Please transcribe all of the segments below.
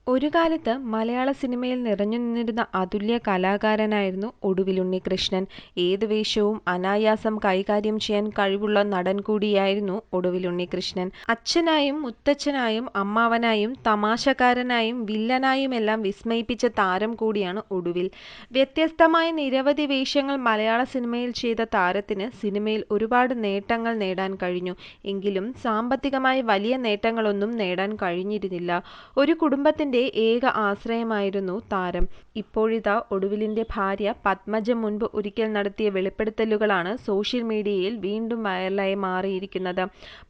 ഒരു കാലത്ത് മലയാള സിനിമയിൽ നിറഞ്ഞു നിന്നിരുന്ന അതുല്യ കലാകാരനായിരുന്നു ഒടുവിൽ ഉണ്ണികൃഷ്ണൻ. ഏത് വേഷവും അനായാസം കൈകാര്യം ചെയ്യാൻ കഴിവുള്ള നടൻ കൂടിയായിരുന്നു ഒടുവിൽ ഉണ്ണികൃഷ്ണൻ. അച്ഛനായും മുത്തച്ഛനായും അമ്മാവനായും തമാശക്കാരനായും വില്ലനായുമെല്ലാം വിസ്മയിപ്പിച്ച താരം കൂടിയാണ് ഒടുവിൽ. വ്യത്യസ്തമായ നിരവധി വേഷങ്ങൾ മലയാള സിനിമയിൽ ചെയ്ത താരത്തിന് സിനിമയിൽ ഒരുപാട് നേട്ടങ്ങൾ നേടാൻ കഴിഞ്ഞു. എങ്കിലും സാമ്പത്തികമായി വലിയ നേട്ടങ്ങളൊന്നും നേടാൻ കഴിഞ്ഞിരുന്നില്ല. ഒരു കുടുംബത്തിന്റെ ഏക ആശ്രയമായിരുന്നു താരം. ഇപ്പോഴിതാ ഒടുവിലിന്റെ ഭാര്യ പത്മജ മുൻപ് ഒരിക്കൽ നടത്തിയ വെളിപ്പെടുത്തലുകളാണ് സോഷ്യൽ മീഡിയയിൽ വീണ്ടും വൈറലായി മാറിയിരിക്കുന്നത്.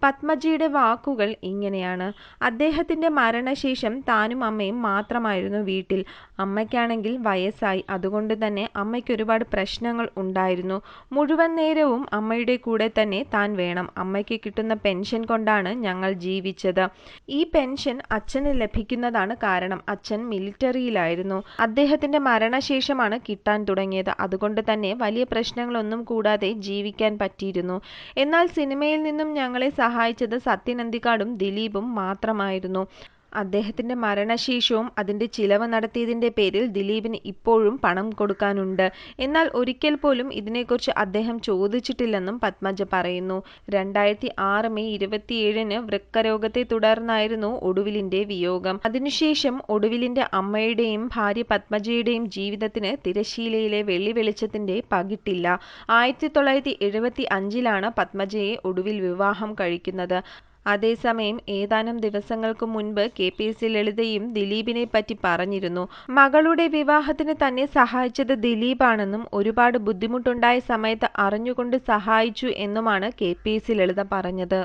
പത്മജയുടെ വാക്കുകൾ ഇങ്ങനെയാണ്: അദ്ദേഹത്തിന്റെ മരണശേഷം താനും അമ്മയും മാത്രമായിരുന്നു വീട്ടിൽ. അമ്മയ്ക്കാണെങ്കിൽ വയസ്സായി. അതുകൊണ്ട് തന്നെ അമ്മയ്ക്ക് ഒരുപാട് പ്രശ്നങ്ങൾ ഉണ്ടായിരുന്നു. മുഴുവൻ നേരവും അമ്മയുടെ കൂടെ തന്നെ താൻ വേണം. അമ്മയ്ക്ക് കിട്ടുന്ന പെൻഷൻ കൊണ്ടാണ് ഞങ്ങൾ ജീവിച്ചത്. ഈ പെൻഷൻ അച്ഛന് ലഭിക്കുന്നതാണ് കാരണം. അച്ഛൻ മിലിറ്ററിയിലായിരുന്നു. അദ്ദേഹത്തിന്റെ മരണശേഷമാണ് കിട്ടാൻ തുടങ്ങിയത്. അതുകൊണ്ട് തന്നെ വലിയ പ്രശ്നങ്ങളൊന്നും കൂടാതെ ജീവിക്കാൻ പറ്റിയിരുന്നു. എന്നാൽ സിനിമയിൽ നിന്നും ഞങ്ങളെ സഹായിച്ചത് സത്യൻ അന്തിക്കാടും ദിലീപും മാത്രമായിരുന്നു. അദ്ദേഹത്തിന്റെ മരണശേഷവും അതിന്റെ ചിലവ് നടത്തിയതിന്റെ പേരിൽ ദിലീപിന് ഇപ്പോഴും പണം കൊടുക്കാനുണ്ട്. എന്നാൽ ഒരിക്കൽ പോലും ഇതിനെക്കുറിച്ച് അദ്ദേഹം ചോദിച്ചിട്ടില്ലെന്നും പത്മജ പറയുന്നു. 2006 മെയ് 27 വൃക്കരോഗത്തെ തുടർന്നായിരുന്നു ഒടുവിലിന്റെ വിയോഗം. അതിനുശേഷം ഒടുവിലിന്റെ അമ്മയുടെയും ഭാര്യ പത്മജയുടെയും ജീവിതത്തിന് തിരശ്ശീലയിലെ വെള്ളി വെളിച്ചത്തിന്റെ പകിട്ടില്ല. 1975 പത്മജയെ ഒടുവിൽ വിവാഹം കഴിക്കുന്നത്. അതേസമയം ഏതാനും ദിവസങ്ങൾക്ക് മുൻപ് KPS ലളിതയും ദിലീപിനെ പറ്റി പറഞ്ഞിരുന്നു. മകളുടെ വിവാഹത്തിന് തന്നെ സഹായിച്ചത് ദിലീപാണെന്നും ഒരുപാട് ബുദ്ധിമുട്ടുണ്ടായ സമയത്ത് അറിഞ്ഞുകൊണ്ട് സഹായിച്ചു എന്നുമാണ് KPS ലളിത പറഞ്ഞത്.